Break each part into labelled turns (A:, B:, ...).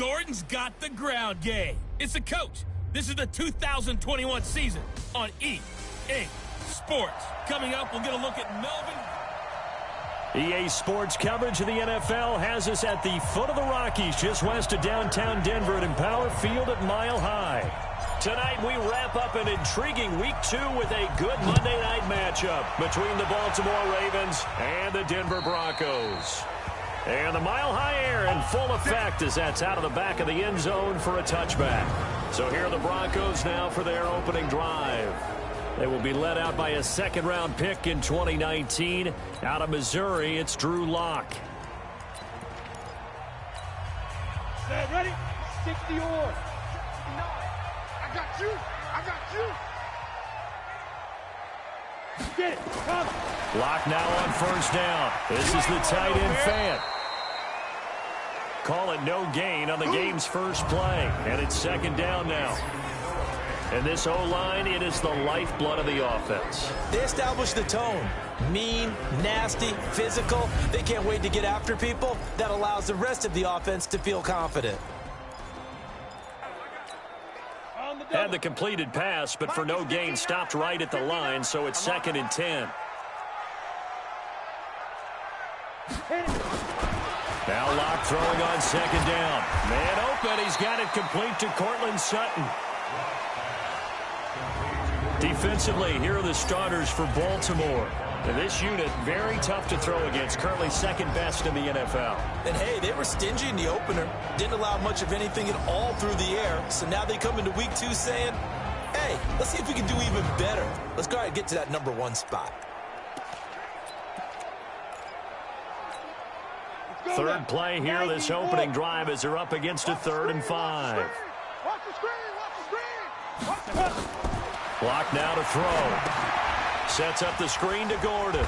A: Gordon's got the ground game. It's the coach. This is the 2021 season on EA Sports. Coming up, we'll get a look at Melvin.
B: EA Sports coverage of the NFL has us at the foot of the Rockies, just west of downtown Denver at Empower Field at Mile High. Tonight, we wrap up an intriguing Week 2 with a good Monday night matchup between the Baltimore Ravens and the Denver Broncos. And the Mile High air in full effect as that's out of the back of the end zone for a touchback. So here are the Broncos now for their opening drive. They will be led out by a second-round pick in 2019. Out of Missouri, it's Drew Lock.
C: Set, ready? 60 or. I got you. I got you. Get it. Come.
B: Lock now on first down. This is the tight end Fant. Call it no gain on the game's first play. And it's second down now. And this O-line, it is the lifeblood of the offense.
D: They established the tone. Mean, nasty, physical. They can't wait to get after people. That allows the rest of the offense to feel confident.
B: Had the completed pass, but for no gain, stopped right at the line, so it's 2nd and 10. Now Lock throwing on second down. Man open, he's got it complete to Cortland Sutton. Defensively, here are the starters for Baltimore. And this unit, very tough to throw against, currently second best in the NFL.
D: And hey, they were stingy in the opener. Didn't allow much of anything at all through the air. So now they come into Week 2 saying, hey, let's see if we can do even better. Let's go ahead and get to that number 1 spot.
B: Third play here, this opening drive as they're up against a 3rd and 5.
C: Watch the screen. Watch the screen.
B: Lock now to throw. Sets up the screen to Gordon.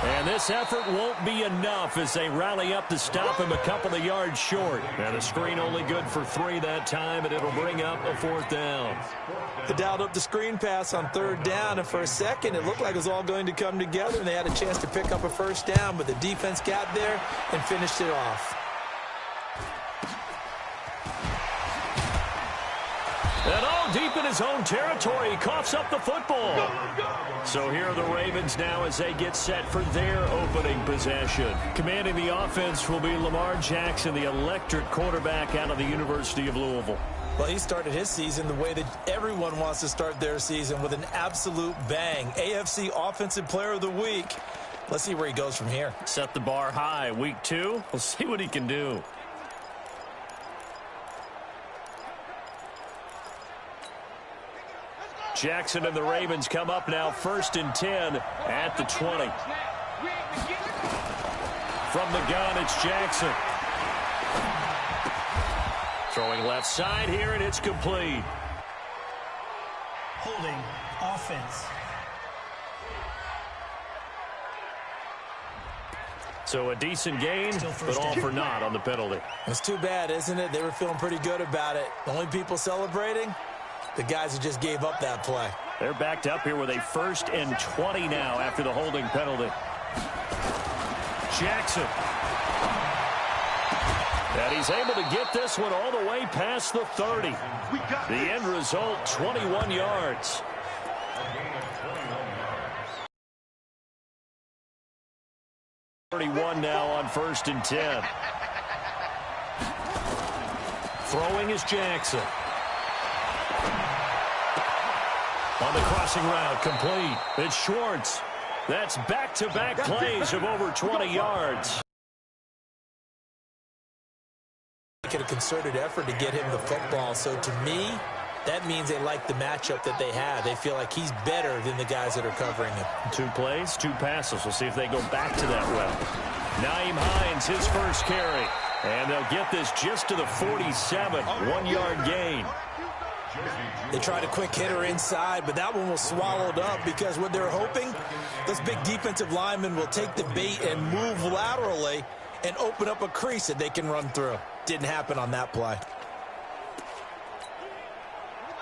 B: And this effort won't be enough as they rally up to stop him a couple of yards short. And the screen only good for 3 that time, and it'll bring up a 4th down.
D: They dialed up the screen pass on 3rd down, and for a second it looked like it was all going to come together, and they had a chance to pick up a 1st down, but the defense got there and finished it off.
B: And all deep in his own territory, he coughs up the football. So here are the Ravens now as they get set for their opening possession. Commanding the offense will be Lamar Jackson, the electric quarterback out of the University of Louisville.
D: Well, he started his season the way that everyone wants to start their season, with an absolute bang. AFC Offensive Player of the Week. Let's see where he goes from here.
B: Set the bar high. Week 2, we'll see what he can do. Jackson and the Ravens come up now 1st and 10 at the 20. From the gun, it's Jackson. Throwing left side here, and it's complete.
E: Holding offense.
B: So a decent gain, but all for naught on the penalty.
D: It's too bad, isn't it? They were feeling pretty good about it. The only people celebrating, the guys who just gave up that play.
B: They're backed up here with a 1st and 20 now after the holding penalty. Jackson. And he's able to get this one all the way past the 30. The end result, 21 yards. .31 now on 1st and 10. Throwing is Jackson. On the crossing route, complete. It's Schwartz. That's back-to-back plays of over 20 yards.
D: Making a concerted effort to get him the football. So to me, that means they like the matchup that they have. They feel like he's better than the guys that are covering him. 2
B: plays, 2 passes. We'll see if they go back to that route. Naeem Hines, his first carry. And they'll get this just to the 47. 1-yard gain.
D: They tried a quick hitter inside, but that one was swallowed up because what they're hoping, those big defensive linemen will take the bait and move laterally and open up a crease that they can run through. Didn't happen on that play.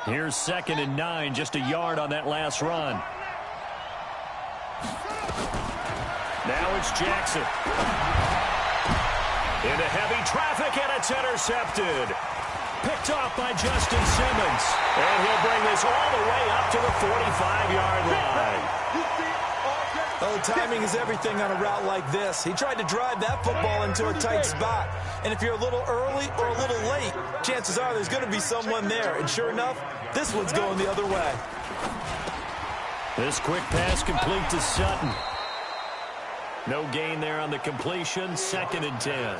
B: Here's 2nd and 9, just a yard on that last run. Now it's Jackson. Into heavy traffic, and it's intercepted. Picked off by Justin Simmons. And he'll bring this all the way up to the 45-yard line.
D: Oh, timing is everything on a route like this. He tried to drive that football into a tight spot. And if you're a little early or a little late, chances are there's going to be someone there. And sure enough, this one's going the other way.
B: This quick pass complete to Sutton. No gain there on the completion. 2nd and 10.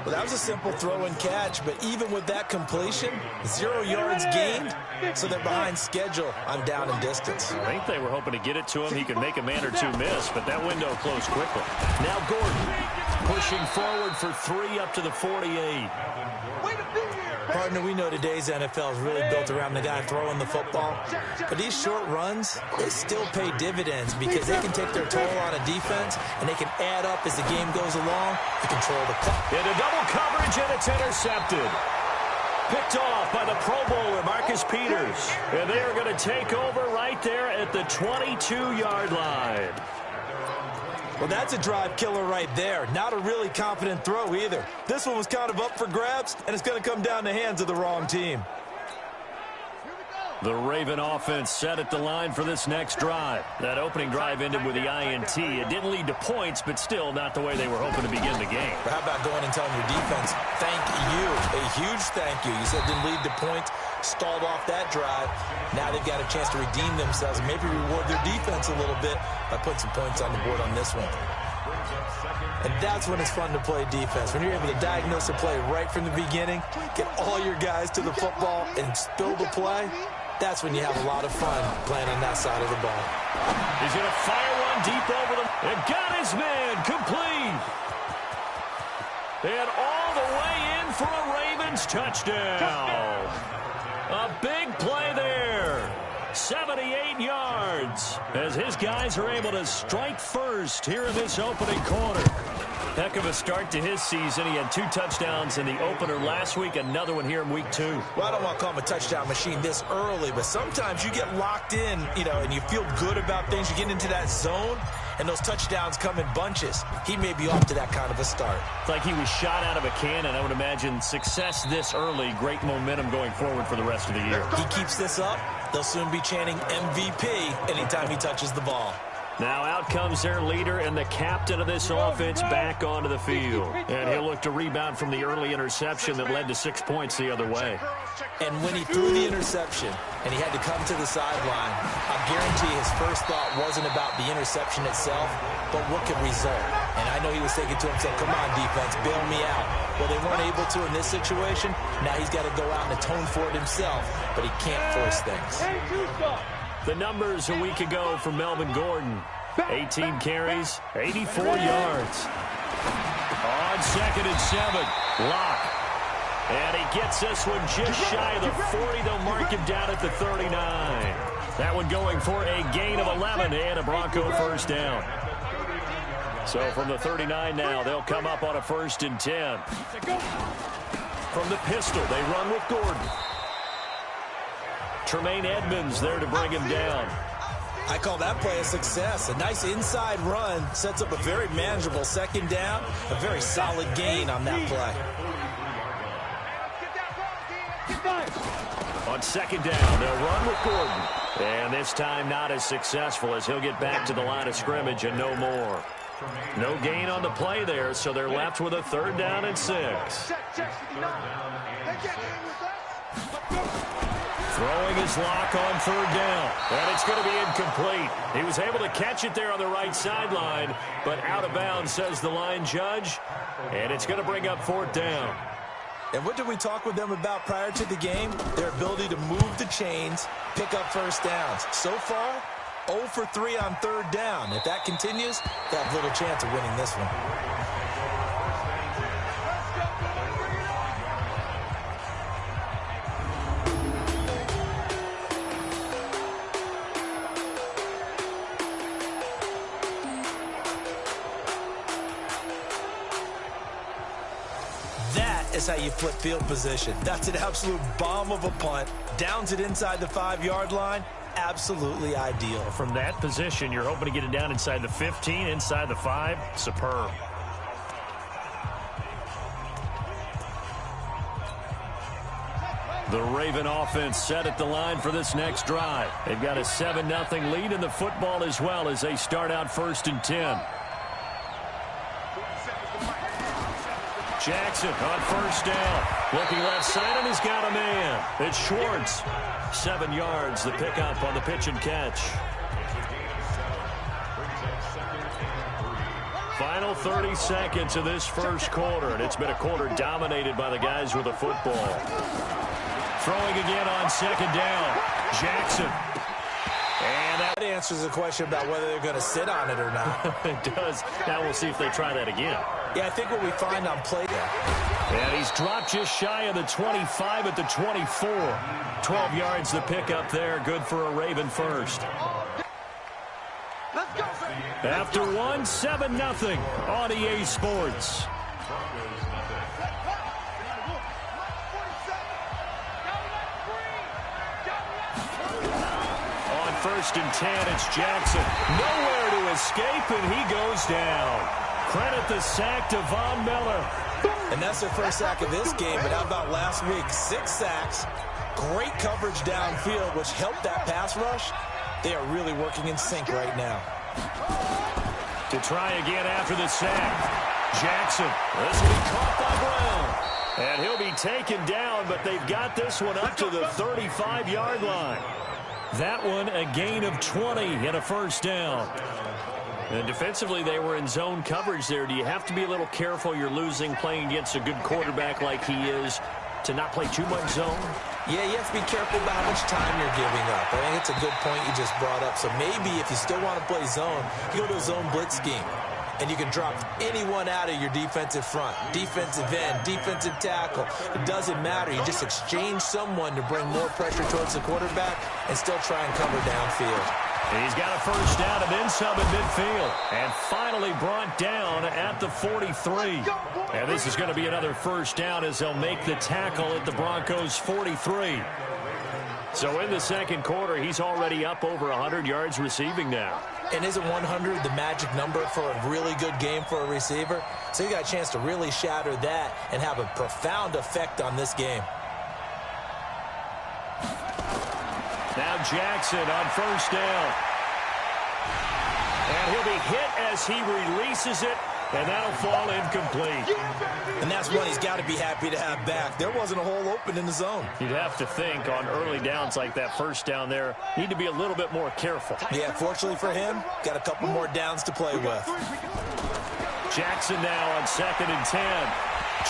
D: Well, that was a simple throw and catch, but even with that completion, 0 yards gained, so they're behind schedule on down and distance.
B: I think they were hoping to get it to him. He could make a man or two miss, but that window closed quickly. Now Gordon pushing forward for 3 up to the 48.
D: Partner, we know today's NFL is really built around the guy throwing the football. But these short runs, they still pay dividends because they can take their toll on a defense, and they can add up as the game goes along to control the clock.
B: Into double coverage, and it's intercepted. Picked off by the Pro Bowler, Marcus Peters. And they are going to take over right there at the 22-yard line.
D: Well, that's a drive killer right there. Not a really confident throw either. This one was kind of up for grabs, and it's going to come down the hands of the wrong team.
B: The Raven offense set at the line for this next drive. That opening drive ended with the INT. It didn't lead to points, but still not the way they were hoping to begin the game.
D: But how about going and telling your defense, thank you, a huge thank you. You said it didn't lead to points, stalled off that drive. Now they've got a chance to redeem themselves and maybe reward their defense a little bit by putting some points on the board on this one. And that's when it's fun to play defense. When you're able to diagnose a play right from the beginning, get all your guys to the football and spill the play, that's when you have a lot of fun playing on that side of the ball.
B: He's going to fire one deep over them. And got his man complete. And all the way in for a Ravens touchdown. A big play there. 78 yards as his guys are able to strike first here in this opening quarter. Heck of a start to his season. He had 2 touchdowns in the opener last week, another one here in week 2.
D: Well, I don't want to call him a touchdown machine this early, but sometimes you get locked in, and you feel good about things. You get into that zone, and those touchdowns come in bunches. He may be off to that kind of a start.
B: It's like he was shot out of a cannon. I would imagine success this early, great momentum going forward for the rest of the year.
D: He keeps this up, they'll soon be chanting MVP anytime he touches the ball.
B: Now out comes their leader and the captain of this offense back onto the field. And he'll look to rebound from the early interception that led to 6 points the other way.
D: And when he threw the interception and he had to come to the sideline, I guarantee his first thought wasn't about the interception itself, but what could result. And I know he was thinking to himself, come on, defense, bail me out. Well, they weren't able to in this situation. Now he's got to go out and atone for it himself, but he can't force things.
B: The numbers a week ago for Melvin Gordon. 18 carries, 84 yards. On 2nd and 7, Locke. And he gets this one just shy of the 40. They'll mark him down at the 39. That one going for a gain of 11 and a Bronco first down. So from the 39 now, they'll come up on a 1st and 10. From the pistol, they run with Gordon. Tremaine Edmonds there to bring him down.
D: I call that play a success. A nice inside run sets up a very manageable 2nd down. A very solid gain on that play.
B: On 2nd down, they'll run with Gordon. And this time not as successful as he'll get back to the line of scrimmage and no more. No gain on the play there, so they're left with a 3rd down and 6. Throwing his Lock on 3rd down. And it's going to be incomplete. He was able to catch it there on the right sideline, but out of bounds, says the line judge. And it's going to bring up 4th down.
D: And what did we talk with them about prior to the game? Their ability to move the chains, pick up 1st downs. So far, 0 for 3 on 3rd down. If that continues, they have little chance of winning this one. Is how you flip field position. That's an absolute bomb of a punt. Downs it inside the 5-yard line. Absolutely ideal.
B: From that position, you're hoping to get it down inside the 15, inside the 5. Superb. The Raven offense set at the line for this next drive. They've got a 7-0 lead in the football as well as they start out 1st and 10. Jackson on 1st down. Looking left side, and he's got a man. It's Schwartz. 7 yards, the pickup on the pitch and catch. Final 30 seconds of this first quarter, and it's been a quarter dominated by the guys with the football. Throwing again on 2nd down. Jackson. And that
D: answers the question about whether they're going to sit on it or not.
B: It does. Now we'll see if they try that again.
D: Yeah, I think what we find on play there.
B: And he's dropped just shy of the 25 at the 24. 12 yards the pickup there. Good for a Raven first.
C: Let's go.
B: After 7-0 on EA Sports. On 1st and 10, it's Jackson. Nowhere to escape, and he goes down. Credit the sack to Von Miller.
D: And that's their first sack of this game, but how about last week? 6 sacks, great coverage downfield, which helped that pass rush. They are really working in sync right now.
B: To try again after the sack. Jackson, this will be caught by Brown. And he'll be taken down, but they've got this one up to the 35-yard line. That one a gain of 20 and a 1st down. And defensively, they were in zone coverage there. Do you have to be a little careful? You're losing playing against a good quarterback like he is to not play too much zone?
D: Yeah, you have to be careful about how much time you're giving up. I think it's a good point you just brought up. So maybe if you still want to play zone, you go to a zone blitz scheme. And you can drop anyone out of your defensive front, defensive end, defensive tackle. It doesn't matter. You just exchange someone to bring more pressure towards the quarterback and still try and cover downfield.
B: He's got a 1st down and then some at midfield. And finally brought down at the 43. And this is going to be another 1st down as they'll make the tackle at the Broncos' 43. So in the second quarter, he's already up over 100 yards receiving now.
D: And isn't 100 the magic number for a really good game for a receiver? So you got a chance to really shatter that and have a profound effect on this game.
B: Now Jackson on 1st down. And he'll be hit as he releases it, and that'll fall incomplete.
D: And that's one he's got to be happy to have back. There wasn't a hole open in the zone.
B: You'd have to think on early downs like that 1st down there, need to be a little bit more careful.
D: Yeah, fortunately for him, got a couple more downs to play with.
B: Jackson now on 2nd and 10.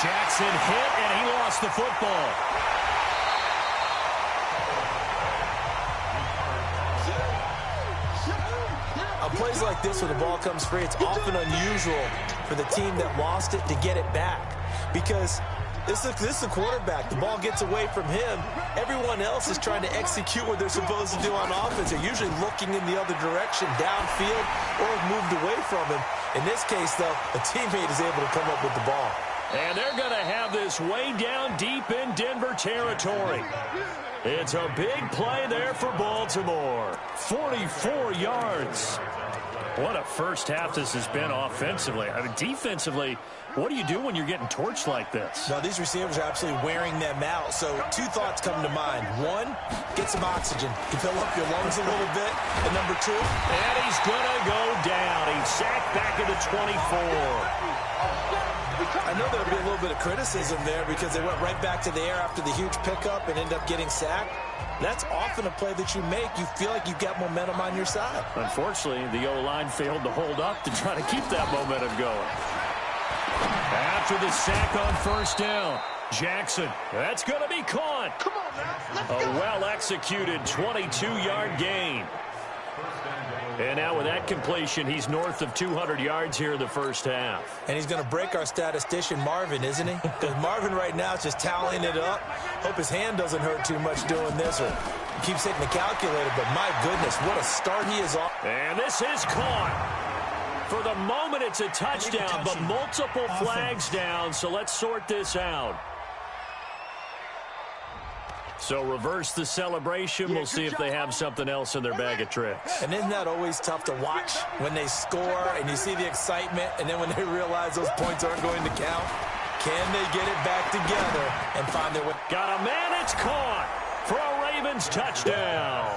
B: Jackson hit, and he lost the football.
D: On plays like this where the ball comes free, it's often unusual for the team that lost it to get it back. Because this is the quarterback. The ball gets away from him. Everyone else is trying to execute what they're supposed to do on offense. They're usually looking in the other direction, downfield, or moved away from him. In this case, though, a teammate is able to come up with the ball.
B: And they're going to have this way down deep in Denver territory. It's a big play there for Baltimore. 44 yards. What a first half this has been offensively. I mean, defensively, what do you do when you're getting torched like this?
D: Now, these receivers are absolutely wearing them out. So 2 thoughts come to mind. 1, get some oxygen to fill up your lungs a little bit. And number 2,
B: and he's going to go down. He's sacked back at the 24.
D: I know there'll be a little bit of criticism there because they went right back to the air after the huge pickup and ended up getting sacked. That's often a play that you make. You feel like you've got momentum on your side.
B: Unfortunately, the O-line failed to hold up to try to keep that momentum going. After the sack on 1st down, Jackson, that's going to be caught.
C: Come on, man. Let's
B: A well-executed 22-yard gain. And now with that completion, he's north of 200 yards here in the first half.
D: And he's going to break our statistician, Marvin, isn't he? Because Marvin right now is just tallying it up. Hope his hand doesn't hurt too much doing this or keeps hitting the calculator. But my goodness, what a start he is off.
B: And this is caught. For the moment, it's a touchdown, but multiple flags down. So let's sort this out. So reverse the celebration. We'll see if they have something else in their bag of tricks.
D: And isn't that always tough to watch when they score and you see the excitement and then when they realize those points aren't going to count? Can they get it back together and find their way?
B: Got a man at It's caught for a Ravens touchdown.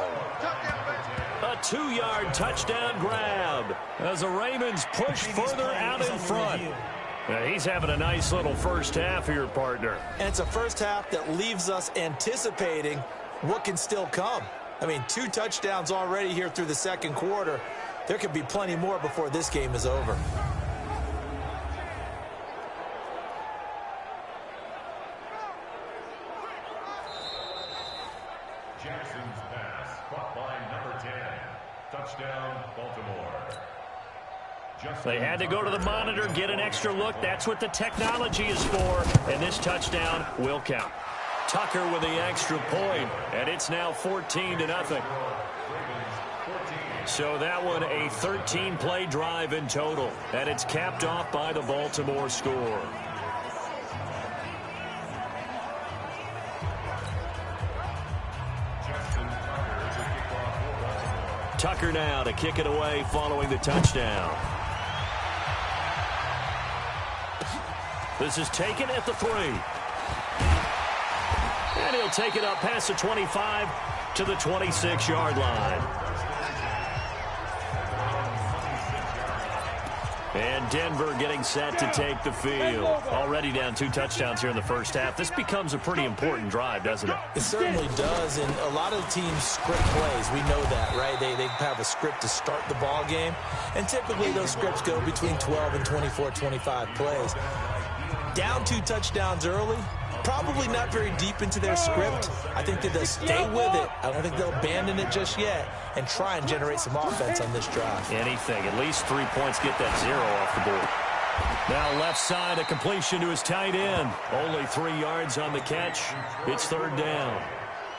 B: A 2-yard touchdown grab as the Ravens push further out in front. He's having a nice little first half here, partner.
D: And it's a first half that leaves us anticipating what can still come. I mean, 2 touchdowns already here through the second quarter. There could be plenty more before this game is over.
E: Jackson's pass caught by number 10. Touchdown, Baltimore.
B: They had to go to the monitor, get an extra look. That's what the technology is for. And this touchdown will count. Tucker with the extra point, and it's now 14-0. So that one a 13-play drive in total, and it's capped off by the Baltimore score. Tucker now to kick it away following the touchdown. This is taken at the 3. And he'll take it up past the 25 to the 26-yard line. And Denver getting set to take the field. Already down 2 touchdowns here in the first half. This becomes a pretty important drive, doesn't it?
D: It certainly does, and a lot of teams script plays. We know that, right? They have a script to start the ball game, and typically those scripts go between 12 and 24, 25 plays. Down 2 touchdowns early, probably not very deep into their script. I think that they'll stay with it. I don't think they'll abandon it just yet and try and generate some offense on this drive.
B: Anything. At least 3 points. Get that 0 off the board. Now left side, a completion to his tight end. Only 3 yards on the catch. It's 3rd down.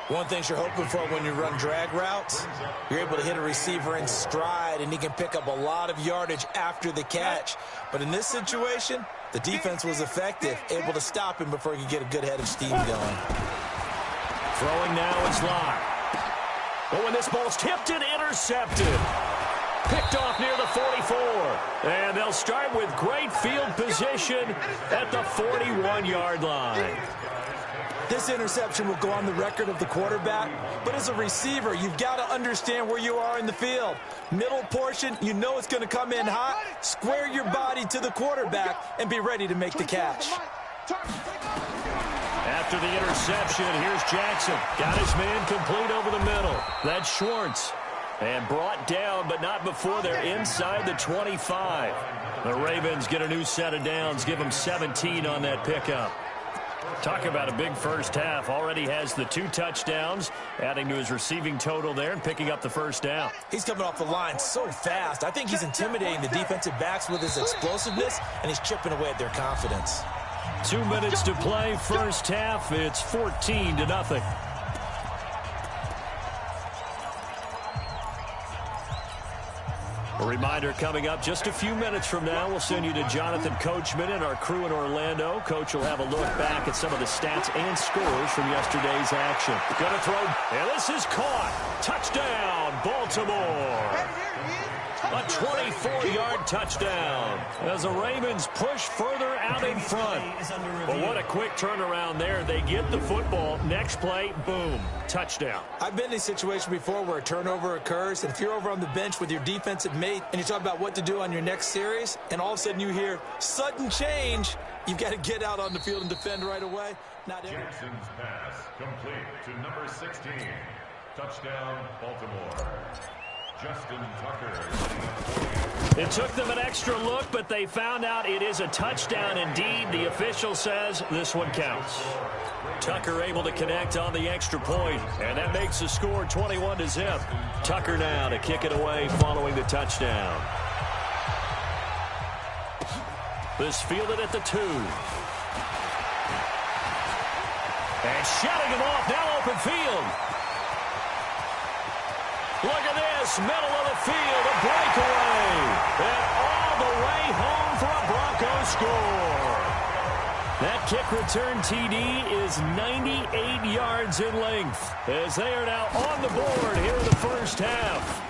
D: One thing you're hoping for when you run drag routes, you're able to hit a receiver in stride, and he can pick up a lot of yardage after the catch. But in this situation, the defense was effective, able to stop him before he could get a good head of steam going.
B: Throwing now is Locke. But when this ball's tipped and intercepted. Picked off near the 44. And they'll start with great field position at the 41-yard line.
D: This interception will go on the record of the quarterback, but as a receiver, you've got to understand where you are in the field. Middle portion, you know it's going to come in hot. Square your body to the quarterback and be ready to make the catch.
B: After the interception, here's Jackson. Got his man complete over the middle. That's Schwartz. And brought down, but not before they're inside the 25. The Ravens get a new set of downs, give them 17 on that pickup. Talk about a big first half. Already has the 2 touchdowns, adding to his receiving total there and picking up the first down.
D: He's coming off the line so fast. I think he's intimidating the defensive backs with his explosiveness, and he's chipping away at their confidence.
B: 2 minutes to play, first half. It's 14-0. A reminder coming up just a few minutes from now, we'll send you to Jonathan Coachman and our crew in Orlando. Coach will have a look back at some of the stats and scores from yesterday's action. Going to throw, and this is caught. Touchdown, Baltimore. A 24-yard touchdown as the Ravens push further out in front. Well, what a quick turnaround there. They get the football. Next play, boom, touchdown.
D: I've been in a situation before where a turnover occurs, and if you're over on the bench with your defensive mate and you talk about what to do on your next series, and all of a sudden you hear sudden change, you've got to get out on the field and defend right away.
E: Jackson's pass complete to number 16. Touchdown, Baltimore. Justin Tucker.
B: It took them an extra look, but they found out it is a touchdown indeed. The official says this one counts. Tucker able to connect on the extra point, and that makes the score 21-0. Tucker now to kick it away following the touchdown. This fielded at the 2. And shutting him off, now open field. Look at this, middle of the field, a breakaway. And all the way home for a Broncos score. That kick return TD is 98 yards in length as they are now on the board here in the first half.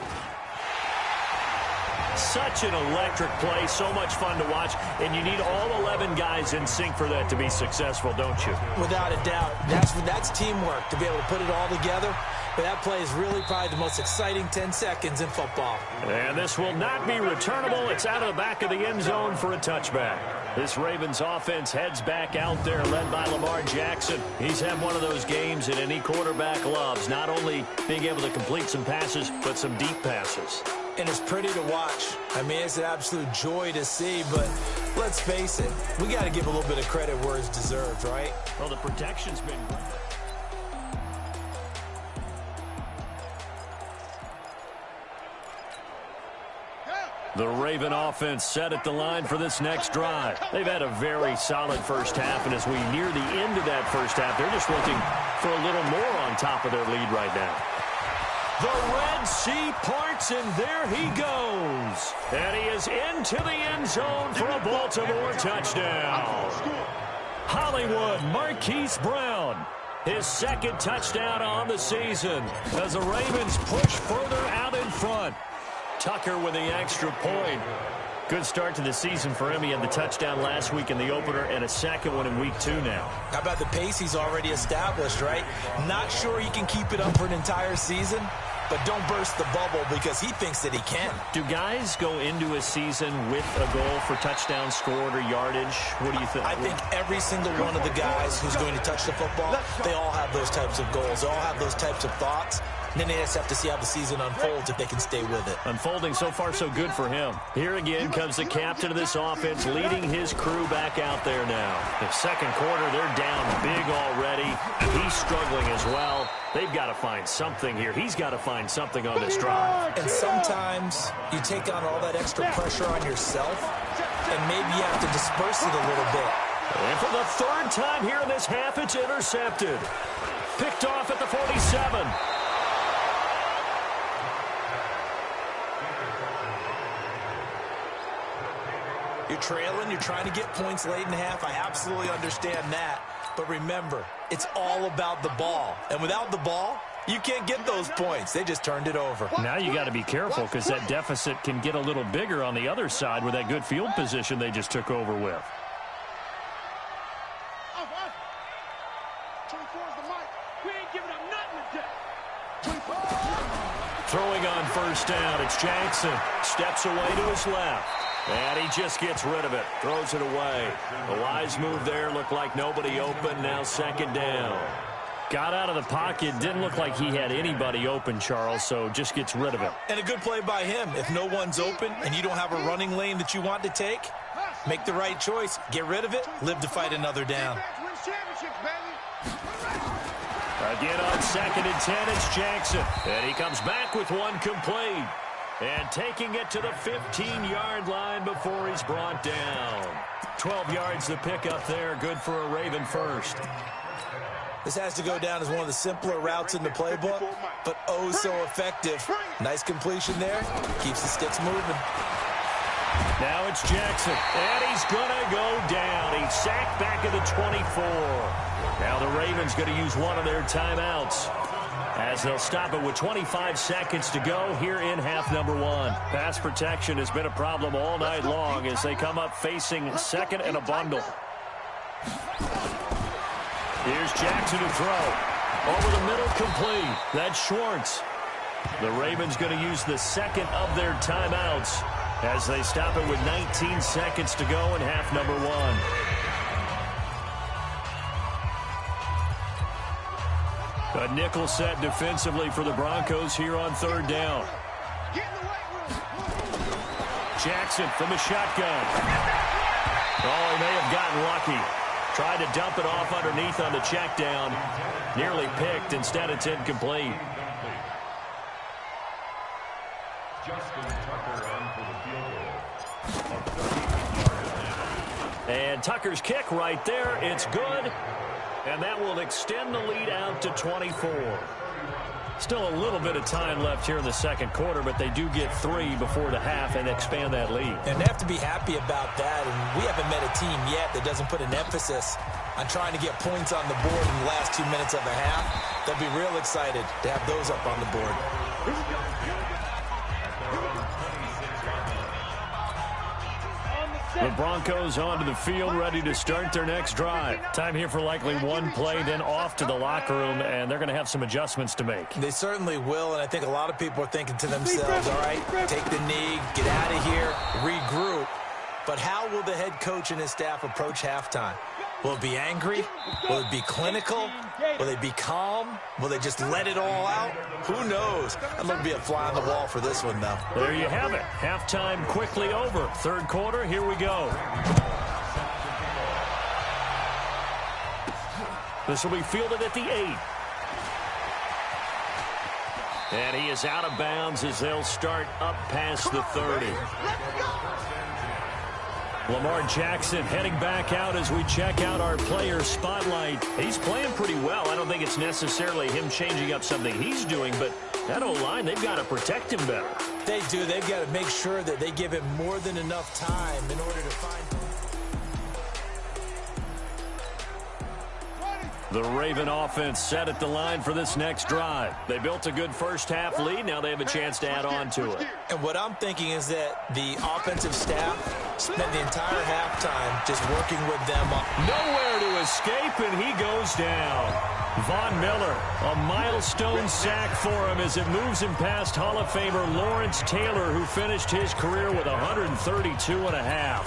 B: such an electric play, so much fun to watch, and you need all 11 guys in sync for that to be successful, don't you?
D: Without a doubt. That's teamwork, to be able to put it all together. But that play is really probably the most exciting 10 seconds in football.
B: And this will not be returnable. It's out of the back of the end zone for a touchback. This Ravens offense heads back out there, led by Lamar Jackson. He's had one of those games that any quarterback loves, not only being able to complete some passes, but some deep passes.
D: And it's pretty to watch. I mean, it's an absolute joy to see, but let's face it, we got to give a little bit of credit where it's deserved, right?
B: Well, the protection's been great. The Raven offense set at the line for this next drive. They've had a very solid first half, and as we near the end of that first half, they're just looking for a little more on top of their lead right now. The Red Sea parts, and there he goes. And he is into the end zone for a Baltimore touchdown. Hollywood Marquise Brown, his second touchdown on the season as the Ravens push further out in front. Tucker with the extra point. Good start to the season for him. He had the touchdown last week in the opener and a second one in week 2 now.
D: How about the pace he's already established, right? Not sure he can keep it up for an entire season, but don't burst the bubble because he thinks that he can.
B: Do guys go into a season with a goal for touchdowns scored or yardage? What do you think?
D: I think every single one of the guys who's going to touch the football, they all have those types of goals. They all have those types of thoughts. And then they just have to see how the season unfolds if they can stay with it.
B: Unfolding so far so good for him. Here again comes the captain of this offense leading his crew back out there now. The second quarter, they're down big already. He's struggling as well. They've got to find something here. He's got to find something on this drive.
D: And sometimes you take on all that extra pressure on yourself, and maybe you have to disperse it a little bit.
B: And for the third time here in this half, it's intercepted. Picked off at the 47.
D: You're trailing, you're trying to get points late in the half. I absolutely understand that. But remember, it's all about the ball. And without the ball, you can't get those points. They just turned it over.
B: Now you got to be careful because that deficit can get a little bigger on the other side with that good field position they just took over with. Throwing on first down, it's Jackson. Steps away to his left. And he just gets rid of it. Throws it away. A wise move there. Looked like nobody open. Now second down. Got out of the pocket. Didn't look like he had anybody open, Charles, so just gets rid of it.
D: And a good play by him. If no one's open and you don't have a running lane that you want to take, make the right choice. Get rid of it. Live to fight another down.
B: Again on second and 10, it's Jackson. And he comes back with one complete. And taking it to the 15-yard line before he's brought down. 12 yards to pick up there. Good for a Raven first.
D: This has to go down as one of the simpler routes in the playbook, but oh so effective. Nice completion there. Keeps the sticks moving.
B: Now it's Jackson, and he's going to go down. He's sacked back at the 24. Now the Ravens going to use one of their timeouts, as they'll stop it with 25 seconds to go here in half number 1. Pass protection has been a problem all night long as they come up facing second and a bundle. Here's Jackson to throw. Over the middle, complete. That's Schwartz. The Ravens going to use the second of their timeouts as they stop it with 19 seconds to go in half number 1. A nickel set defensively for the Broncos here on third down. Jackson from the shotgun. Oh, he may have gotten lucky. Tried to dump it off underneath on the check down. Nearly picked. Instead, it's incomplete. And Tucker's kick right there. It's good. And that will extend the lead out to 24. Still a little bit of time left here in the second quarter, but they do get 3 before the half and expand that lead.
D: And they have to be happy about that. And we haven't met a team yet that doesn't put an emphasis on trying to get points on the board in the last 2 minutes of a half. They'll be real excited to have those up on the board.
B: Broncos onto the field, ready to start their next drive. Time here for likely one play, then off to the locker room, and they're going to have some adjustments to make.
D: They certainly will, and I think a lot of people are thinking to themselves, all right, take the knee, get out of here, regroup. But how will the head coach and his staff approach halftime? Will it be angry? Will it be clinical? Will they be calm? Will they just let it all out? Who knows? I'd love to be a fly on the wall for this one, though.
B: There you have it. Halftime quickly over. Third quarter, here we go. This will be fielded at the 8. And he is out of bounds as they'll start up past the 30. Lamar Jackson heading back out as we check out our player spotlight. He's playing pretty well. I don't think it's necessarily him changing up something he's doing, but that O-line, they've got to protect him better.
D: They do. They've got to make sure that they give him more than enough time in order to find...
B: The Raven offense set at the line for this next drive. They built a good first-half lead. Now they have a chance to add on to it.
D: And what I'm thinking is that the offensive staff spent the entire halftime just working with them.
B: Nowhere to escape, and he goes down. Von Miller, a milestone sack for him as it moves him past Hall of Famer Lawrence Taylor, who finished his career with 132.5.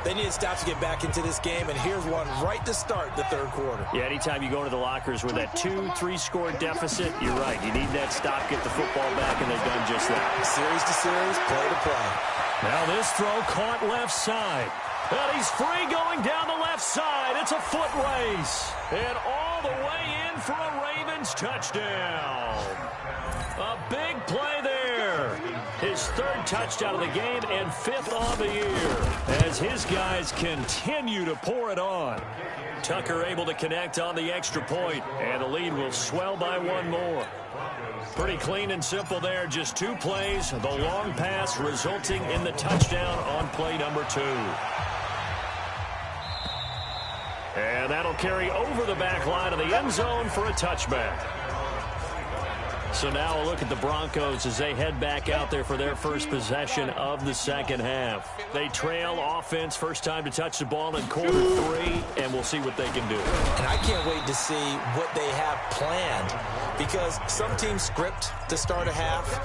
D: They need to stop to get back into this game, and here's one right to start the third quarter.
B: Yeah, anytime you go into the lockers with that 2-3 score deficit, you're right. You need that stop, get the football back, and they've done just that.
D: Series to series, play to play.
B: Now this throw caught left side. And he's free going down the left side. It's a foot race. And all the way in for a Ravens touchdown. A big play there. His third touchdown of the game and 5th on the year as his guys continue to pour it on. Tucker able to connect on the extra point, and the lead will swell by one more. Pretty clean and simple there. Just 2 plays. The long pass resulting in the touchdown on play number 2. And that'll carry over the back line of the end zone for a touchback. So now a look at the Broncos as they head back out there for their first possession of the second half. They trail offense, first time to touch the ball in quarter 3, and we'll see what they can do.
D: And I can't wait to see what they have planned, because some teams script to start a half.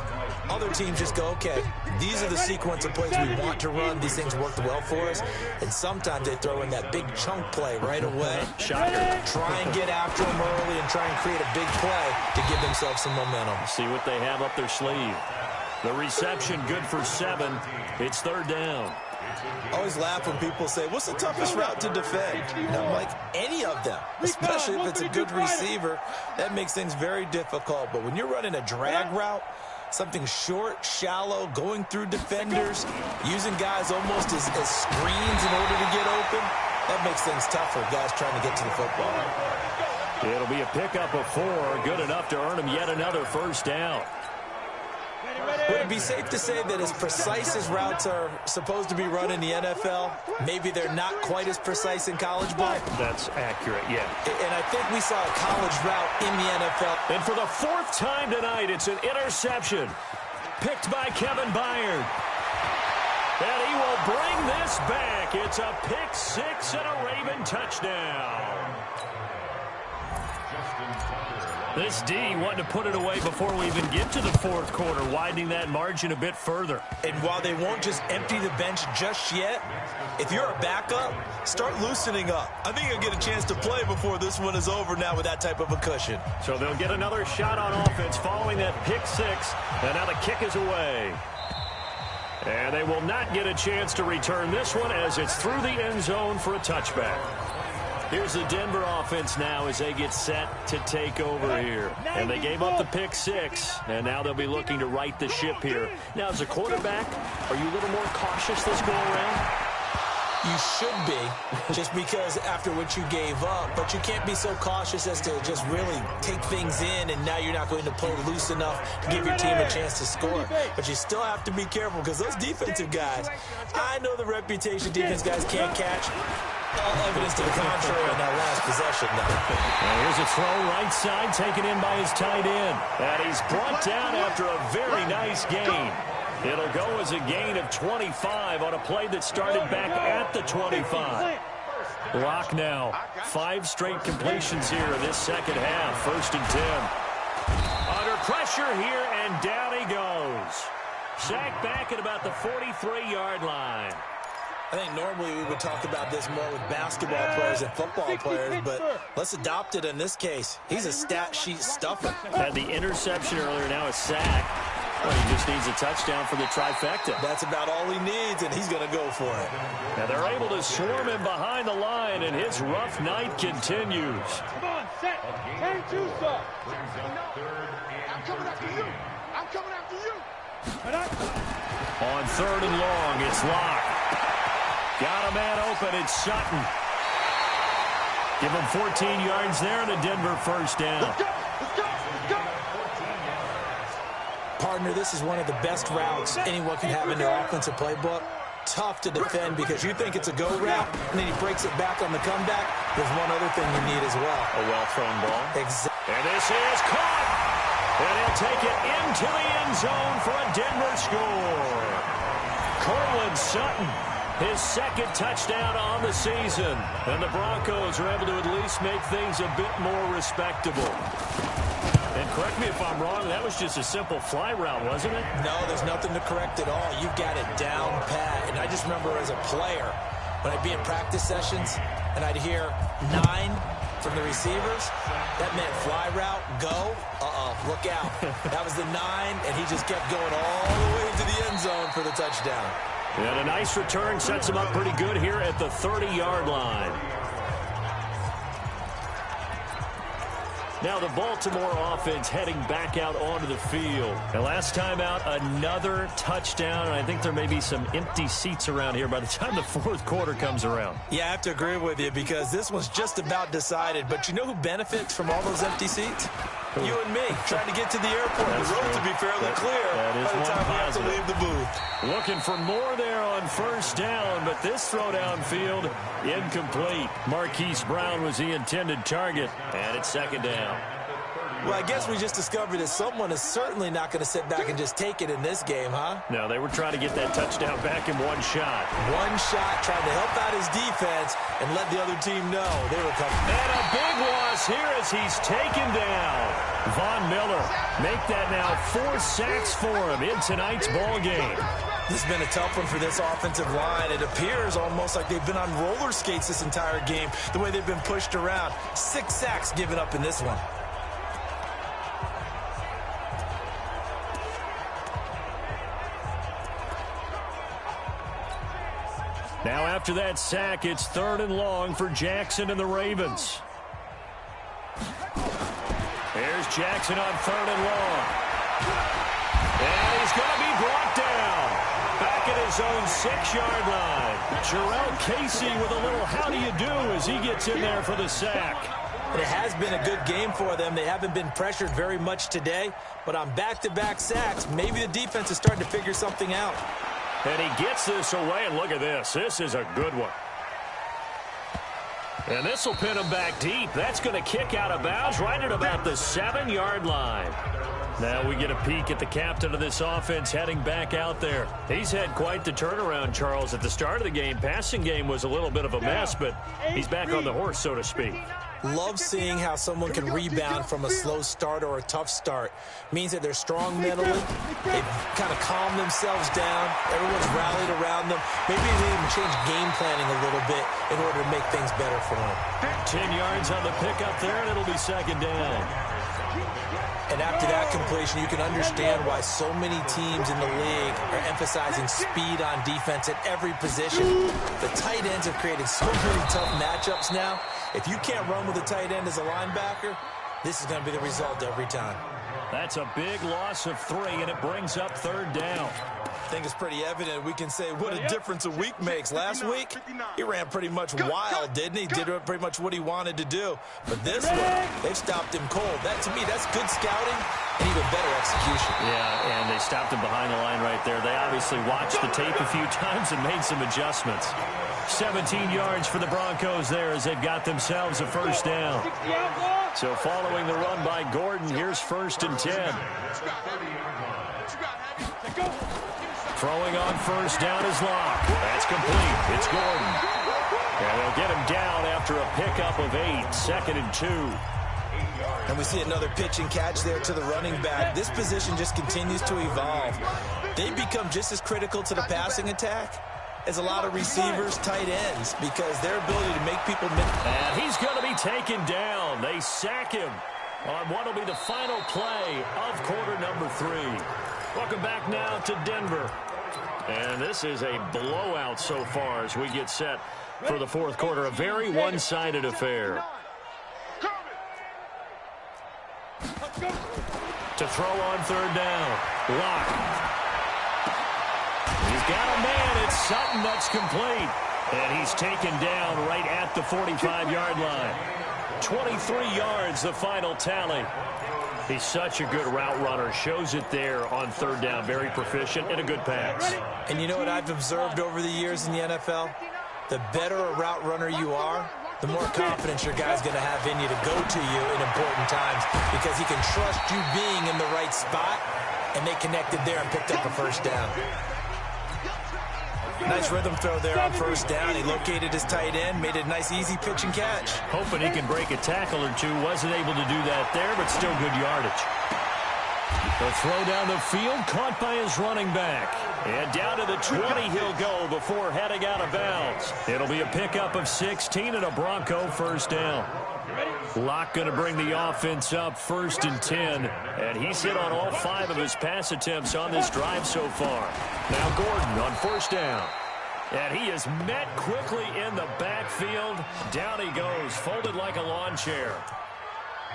D: Other teams just go, okay, these are the sequence of plays we want to run. These things worked well for us. And sometimes they throw in that big chunk play right away.
B: Shocker.
D: Try and get after them early and try and create a big play to give themselves some momentum.
B: See what they have up their sleeve. The reception good for 7. It's third down.
D: I always laugh when people say, what's the toughest route to defend? And I'm like, any of them, especially if it's a good receiver. That makes things very difficult. But when you're running a drag route, something short, shallow, going through defenders, using guys almost as screens in order to get open, that makes things tougher, guys trying to get to the football.
B: It'll be a pickup of 4, good enough to earn him yet another first down.
D: Would it be safe to say that as precise as routes are supposed to be run in the NFL, maybe they're not quite as precise in college ball?
B: That's accurate, yeah.
D: And I think we saw a college route in the NFL.
B: And for the 4th time tonight, it's an interception. Picked by Kevin Byard. And he will bring this back. It's a pick 6 and a Raven touchdown. This D wanted to put it away before we even get to the 4th quarter, widening that margin a bit further.
D: And while they won't just empty the bench just yet, if you're a backup, start loosening up. I think you'll get a chance to play before this one is over now with that type of a cushion.
B: So they'll get another shot on offense following that pick 6, and now the kick is away. And they will not get a chance to return this one as it's through the end zone for a touchback. Here's the Denver offense now as they get set to take over here. And they gave up the pick 6, and now they'll be looking to right the ship here. Now, as a quarterback, are you a little more cautious this go around?
D: You should be, just because after what you gave up, but you can't be so cautious as to just really take things in, and now you're not going to play loose enough to give your team a chance to score. But you still have to be careful, because those defensive guys, I know the reputation defense guys can't catch. All evidence to the contrary on that last possession now.
B: And here's a throw right side taken in by his tight end. And he's brought down after a very nice gain. It'll go as a gain of 25 on a play that started back at the 25. Rock now. 5 straight completions here in this second half. 1st and 10. Under pressure here, and down he goes. Sacked back at about the 43-yard line.
D: I think normally we would talk about this more with basketball players and football players, but let's adopt it in this case. He's a stat sheet stuffer.
B: Had the interception earlier, now a sack. Well, he just needs a touchdown for the trifecta.
D: That's about all he needs, and he's going to go for it.
B: Now they're able to swarm him behind the line, and his rough night continues.
C: Come on, set. 10-2, sir. I'm coming after you. I'm coming after you.
B: On 3rd and long, it's Locke. Got a man open, it's Sutton. Give him 14 yards there and a Denver 1st down.
C: Let's go. Let's go. Let's go.
D: Partner, this is one of the best routes anyone can have in their offensive playbook. Tough to defend because you think it's a go route, and then he breaks it back on the comeback. There's one other thing you need as well.
B: A well-thrown ball.
D: Exactly.
B: And this is caught. And he'll take it into the end zone for a Denver score. Cortland Sutton, his 2nd touchdown on the season. And the Broncos are able to at least make things a bit more respectable. And correct me if I'm wrong, that was just a simple fly route, wasn't it?
D: No, there's nothing to correct at all. You've got it down pat. And I just remember as a player, when I'd be in practice sessions, and I'd hear 9 from the receivers, that meant fly route, go, look out. That was the 9, and he just kept going all the way to the end zone for the touchdown.
B: And a nice return sets him up pretty good here at the 30-yard line. Now the Baltimore offense heading back out onto the field. And last time out, another touchdown. And I think there may be some empty seats around here by the time the 4th quarter comes around.
D: Yeah, I have to agree with you because this was just about decided. But you know who benefits from all those empty seats? You and me, trying to get to the airport.
B: That's
D: the road
B: true.
D: to be fairly clear
B: that is
D: by the time we have to
B: positive.
D: leave the booth.
B: Looking for more there on 1st down, but this throw downfield incomplete. Marquise Brown was the intended target, and it's 2nd down.
D: Well, I guess we just discovered that someone is certainly not going to sit back and just take it in this game, huh?
B: No, they were trying to get that touchdown back in one shot.
D: One shot, trying to help out his defense and let the other team know they were coming.
B: And a big loss here as he's taken down. Von Miller make that now 4 sacks for him in tonight's ball game.
D: This has been a tough one for this offensive line. It appears almost like they've been on roller skates this entire game, the way they've been pushed around. 6 sacks given up in this one.
B: Now after that sack, it's 3rd and long for Jackson and the Ravens. Here's Jackson on 3rd and long. And he's going to be brought down. Back at his own 6-yard line. Jarrell Casey with a little how do you do as he gets in there for the sack.
D: And it has been a good game for them. They haven't been pressured very much today. But on back-to-back sacks, maybe the defense is starting to figure something out.
B: And he gets this away, and look at this. This is a good one. And this will pin him back deep. That's going to kick out of bounds right at about the 7-yard line. Now we get a peek at the captain of this offense heading back out there. He's had quite the turnaround, Charles. At the start of the game, passing game was a little bit of a mess, but he's back on the horse, so to speak.
D: Love seeing how someone can rebound from a slow start or a tough start. Means that they're strong mentally. They've kind of calmed themselves down. Everyone's rallied around them. Maybe they even change game planning a little bit in order to make things better for them.
B: 10 yards on the pickup there, and it'll be 2nd down.
D: And after that completion, you can understand why so many teams in the league are emphasizing speed on defense at every position. The tight ends have created so many tough matchups now. If you can't run with a tight end as a linebacker, this is going to be the result every time.
B: That's a big loss of 3, and it brings up 3rd down.
D: I think it's pretty evident we can say what a difference a week makes. Last week, he ran pretty much wild, didn't he? Did pretty much what he wanted to do. But this one, they've stopped him cold. That, to me, that's good scouting and even better execution.
B: Yeah, and they stopped him behind the line right there. They obviously watched the tape a few times and made some adjustments. 17 yards for the Broncos there as they've got themselves a 1st down. So following the run by Gordon, here's 1st and 10. Throwing on first down is Locke. That's complete. It's Gordon. And they'll get him down after a pickup of 8, 2nd and 2.
D: And we see another pitch and catch there to the running back. This position just continues to evolve. They become just as critical to the passing attack as a lot of receivers, tight ends, because their ability to make people miss.
B: And he's going to be taken down. They sack him on what will be the final play of quarter number 3. Welcome back now to Denver. And this is a blowout so far as we get set for the fourth quarter. A very one-sided affair. To throw on third down. Locke. He's got a man. It's Sutton that's complete. And he's taken down right at the 45-yard line. 23 yards, the final tally. He's such a good route runner. Shows it there on third down. Very proficient and a good pass.
D: And you know what I've observed over the years in the NFL? The better a route runner you are, the more confidence your guy's going to have in you to go to you in important times, because he can trust you being in the right spot, and they connected there and picked up a first down. Nice rhythm throw there on first down. He located his tight end, made it a nice, easy pitch and catch.
B: Hoping he can break a tackle or two. Wasn't able to do that there, but still good yardage. The throw down the field, caught by his running back. And down to the 20 he'll go before heading out of bounds. It'll be a pickup of 16 and a Bronco first down. Locke going to bring the offense up 1st and 10. And he's hit on all 5 of his pass attempts on this drive so far. Now Gordon on first down. And he is met quickly in the backfield. Down he goes, folded like a lawn chair.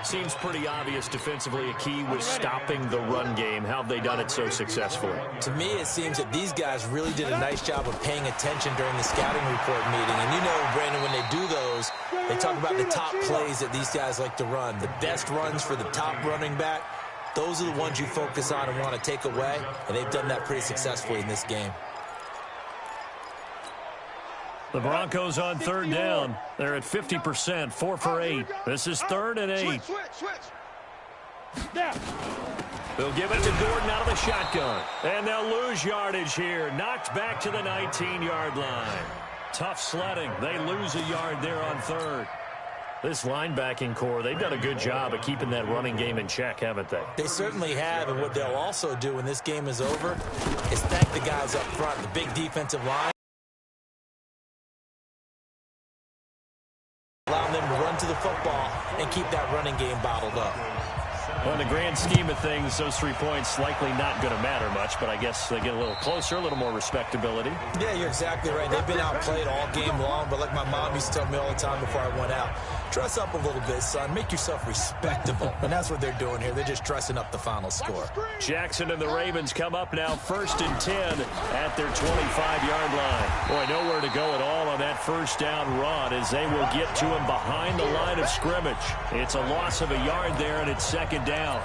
B: Seems pretty obvious defensively. A key was stopping the run game. How have they done it so successfully?
D: To me, it seems that these guys really did a nice job of paying attention during the scouting report meeting. And you know, Brandon, when they do those, they talk about the top plays that these guys like to run. The best runs for the top running back, those are the ones you focus on and want to take away. And they've done that pretty successfully in this game.
B: The Broncos on third down. They're at 50%, 4 for 8. This is 3rd and 8. They'll give it to Gordon out of the shotgun. And they'll lose yardage here. Knocked back to the 19-yard line. Tough sledding. They lose a yard there on 3rd. This linebacking core, they've done a good job of keeping that running game in check, haven't they?
D: They certainly have, and what they'll also do when this game is over is thank the guys up front, the big defensive line. Allowing them to run to the football and keep that running game bottled up.
B: Well, in the grand scheme of things, those 3 points likely not going to matter much, but I guess they get a little closer, a little more respectability.
D: Yeah, you're exactly right. They've been outplayed all game long, but like my mom used to tell me all the time before I went out, dress up a little bit, son. Make yourself respectable. And that's what they're doing here. They're just dressing up the final score.
B: Jackson and the Ravens come up now 1st and 10 at their 25-yard line. Boy, nowhere to go at all on that first down run as they will get to him behind the line of scrimmage. It's a loss of a yard there, and it's 2nd down.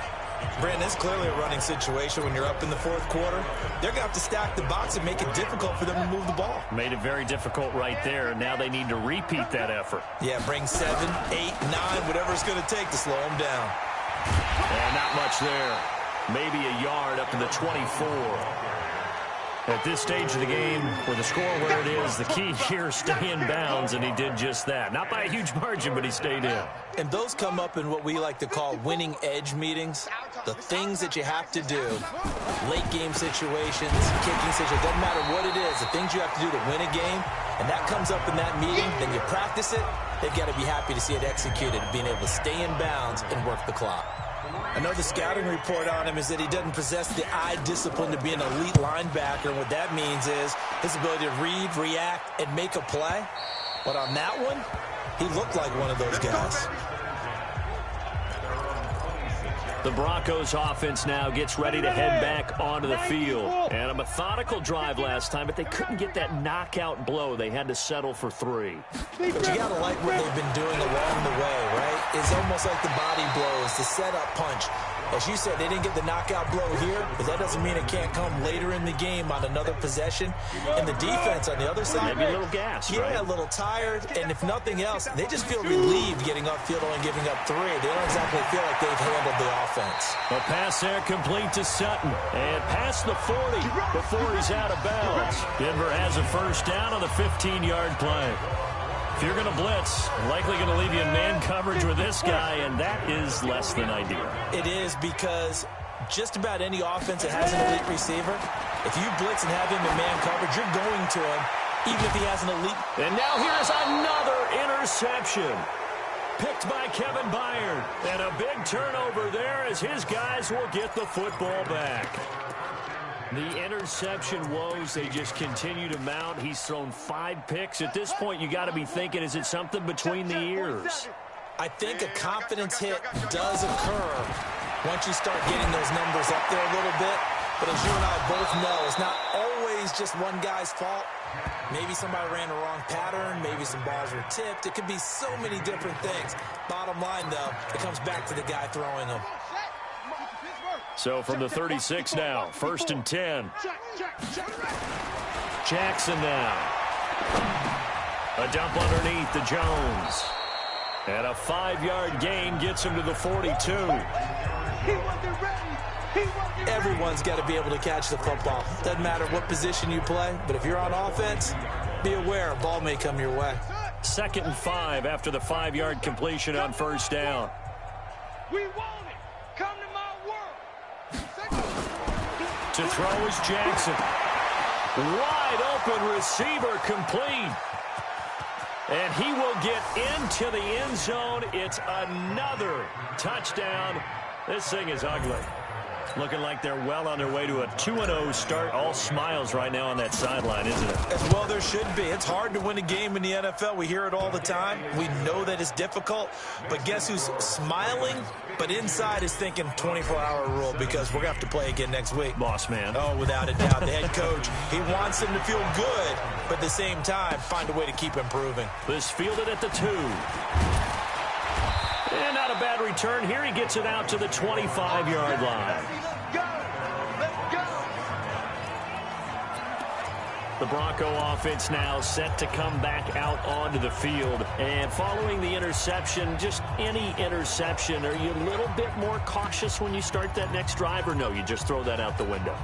D: Brandon, it's clearly a running situation when you're up in the 4th quarter. They're going to have to stack the box and make it difficult for them to move the ball.
B: Made it very difficult right there. Now they need to repeat that effort.
D: Yeah, bring 7, 8, 9, whatever it's going to take to slow them down.
B: And not much there. Maybe a yard up to the 24. At this stage of the game, with the score where it is, the key here is stay in bounds, and he did just that. Not by a huge margin, but he stayed in.
D: And those come up in what we like to call winning edge meetings. The things that you have to do, late game situations, kicking situations, doesn't matter what it is, the things you have to do to win a game, and that comes up in that meeting, then you practice it, they've got to be happy to see it executed, being able to stay in bounds and work the clock. I know the scouting report on him is that he doesn't possess the eye discipline to be an elite linebacker, and what that means is his ability to read, react, and make a play. But on that one, he looked like one of those guys.
B: The Broncos offense now gets ready to head back onto the field. And a methodical drive last time, but they couldn't get that knockout blow. They had to settle for 3.
D: But you got to like what they've been doing along the way, right? It's almost like the body blows, the setup punch. As you said, they didn't get the knockout blow here, but that doesn't mean it can't come later in the game on another possession. And the defense on the other side,
B: maybe a little gas,
D: yeah,
B: right?
D: A little tired. And if nothing else, they just feel relieved getting upfield and giving up 3. They don't exactly feel like they've handled the offense.
B: A pass there complete to Sutton. And past the 40 before he's out of bounds. Denver has a first down on the 15-yard play. If you're going to blitz, likely going to leave you in man coverage with this guy, and that is less than ideal.
D: It is, because just about any offense that has an elite receiver, if you blitz and have him in man coverage, you're going to him, even if he has an elite.
B: And now here's another interception. Picked by Kevin Byard. And a big turnover there as his guys will get the football back. The interception woes, they just continue to mount. He's thrown 5 picks. At this point, you got to be thinking, is it something between the ears?
D: I think a confidence hit does occur once you start getting those numbers up there a little bit. But as you and I both know, it's not always just one guy's fault. Maybe somebody ran the wrong pattern. Maybe some balls were tipped. It could be so many different things. Bottom line, though, it comes back to the guy throwing them.
B: So from the 36 now, 1st and 10. Jackson now. A dump underneath to Jones. And a 5-yard gain gets him to the 42.
D: Everyone's got to be able to catch the football. Doesn't matter what position you play, but if you're on offense, be aware a ball may come your way.
B: 2nd and 5 after the 5-yard completion on first down.
C: We want it. Come to my world.
B: To throw is Jackson. Wide open receiver complete. And he will get into the end zone. It's another touchdown. This thing is ugly. Looking like they're well on their way to a 2-0 start. All smiles right now on that sideline, isn't it?
D: As well there should be. It's hard to win a game in the NFL. We hear it all the time. We know that it's difficult. But guess who's smiling? But inside is thinking 24-hour rule, because we're going to have to play again next week.
B: Boss man.
D: Oh, without a doubt. The head coach, he wants them to feel good, but at the same time, find a way to keep improving.
B: This fielded at the 2. And not a bad return here. He gets it out to the 25-yard line. The Bronco offense now set to come back out onto the field. And following the interception, just any interception, are you a little bit more cautious when you start that next drive, or no, you just throw that out the window?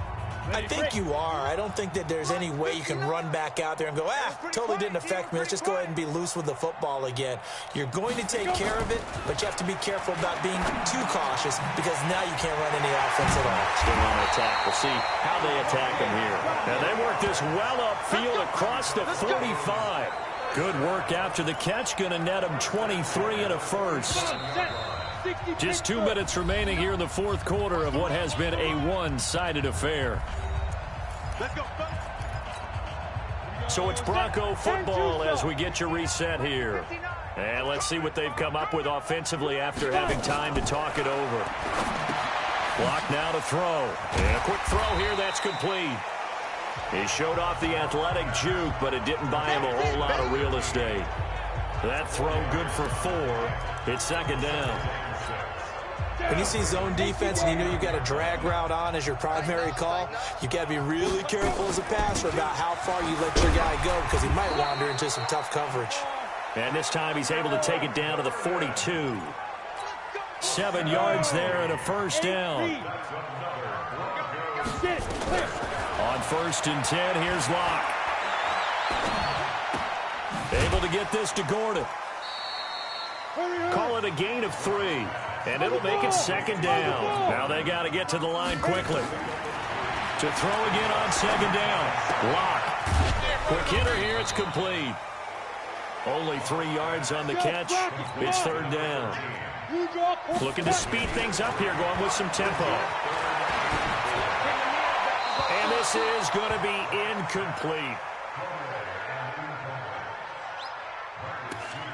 D: I think you are. I don't think that there's any way you can run back out there and go, totally didn't affect me. Let's just go ahead and be loose with the football again. You're going to take care of it, but you have to be careful about being too cautious, because now you can't run any offense at all.
B: Still on the attack. We'll see how they attack him here. And they work this well upfield across the 45. Good work after the catch. Going to net him 23 and a first. Just 2 minutes remaining here in the 4th quarter of what has been a one-sided affair. So it's Bronco football as we get your reset here. And let's see what they've come up with offensively after having time to talk it over. Clock now to throw. And a quick throw here that's complete. He showed off the athletic juke, but it didn't buy him a whole lot of real estate. That throw good for 4. It's 2nd down.
D: When you see zone defense and you know you've got a drag route on as your primary call, you've got to be really careful as a passer about how far you let your guy go, because he might wander into some tough coverage.
B: And this time he's able to take it down to the 42. 7 yards there and a first down. On 1st and 10, here's Locke. Able to get this to Gordon. Call it a gain of 3. And it'll make it 2nd down. Now they got to get to the line quickly. To throw again on 2nd down. Locke. Quick hitter here. It's complete. Only 3 yards on the catch. It's 3rd down. Looking to speed things up here, going with some tempo. And this is going to be incomplete.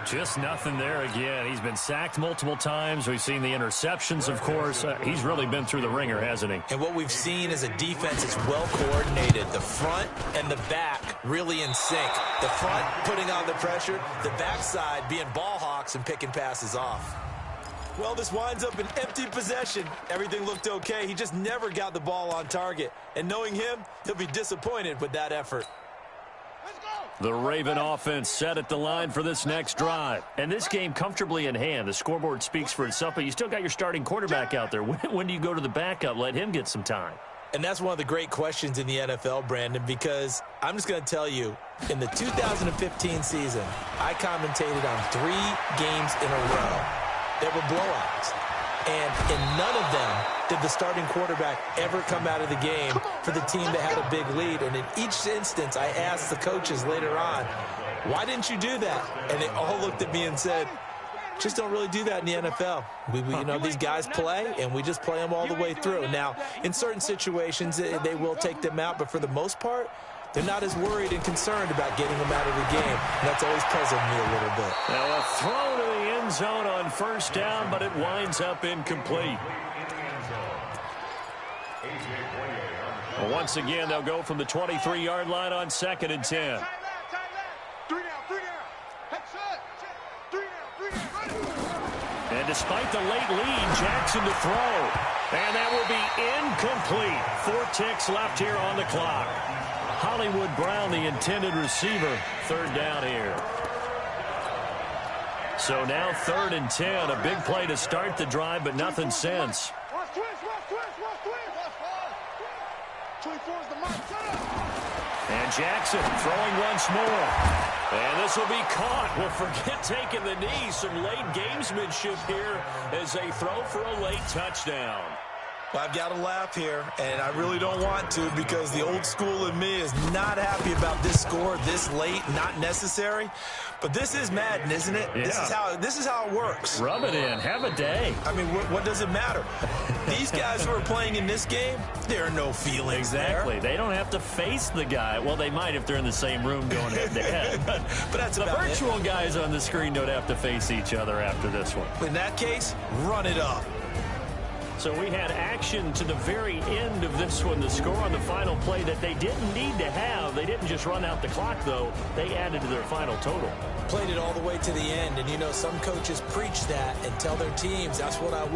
B: Just nothing there again. He's been sacked multiple times. We've seen the interceptions, of course. He's really been through the ringer, hasn't he?
D: And what we've seen is a defense that's well coordinated. The front and the back really in sync. The front putting on the pressure, the backside being ball hawks and picking passes off. Well, this winds up an empty possession. Everything looked okay. He just never got the ball on target. And knowing him, he'll be disappointed with that effort.
B: The Raven offense set at the line for this next drive. And this game comfortably in hand. The scoreboard speaks for itself, but you still got your starting quarterback out there. When do you go to the backup? Let him get some time.
D: And that's one of the great questions in the NFL, Brandon, because I'm just going to tell you, in the 2015 season, I commentated on 3 games in a row that were blowouts. And in none of them did the starting quarterback ever come out of the game for the team that had a big lead. And in each instance, I asked the coaches later on, why didn't you do that? And they all looked at me and said, just don't really do that in the NFL. You know, these guys play, and we just play them all the way through. Now, in certain situations, they will take them out, but for the most part, they're not as worried and concerned about getting them out of the game. And that's always puzzled me a little bit.
B: Now a throw to the end zone on first down, but it winds up incomplete. Well, once again, they'll go from the 23-yard line on 2nd and 10. And despite the late lead, Jackson to throw. And that will be incomplete. 4 ticks left here on the clock. Hollywood Brown, the intended receiver, 3rd down here. So now 3rd and 10. A big play to start the drive, but nothing since. And Jackson throwing once more. And this will be caught. Well, forget taking the knee. Some late gamesmanship here as they throw for a late touchdown.
D: Well, I've got to laugh here, and I really don't want to because the old school in me is not happy about this score this late, not necessary. But this is Madden, isn't it?
B: Yeah.
D: This is how it works.
B: Rub it in. Have a day.
D: I mean, what does it matter? These guys who are playing in this game, there are no feelings
B: Exactly.
D: there.
B: They don't have to face the guy. Well, they might if they're in the same room going head-to-head.
D: but that's
B: the
D: about
B: virtual guys on the screen don't have to face each other after this one.
D: In that case, run it up.
B: So we had action to the very end of this one. The score on the final play that they didn't need to have. They didn't just run out the clock, though. They added to their final total.
D: Played it all the way to the end, and you know some coaches preach that and tell their teams that's what I want.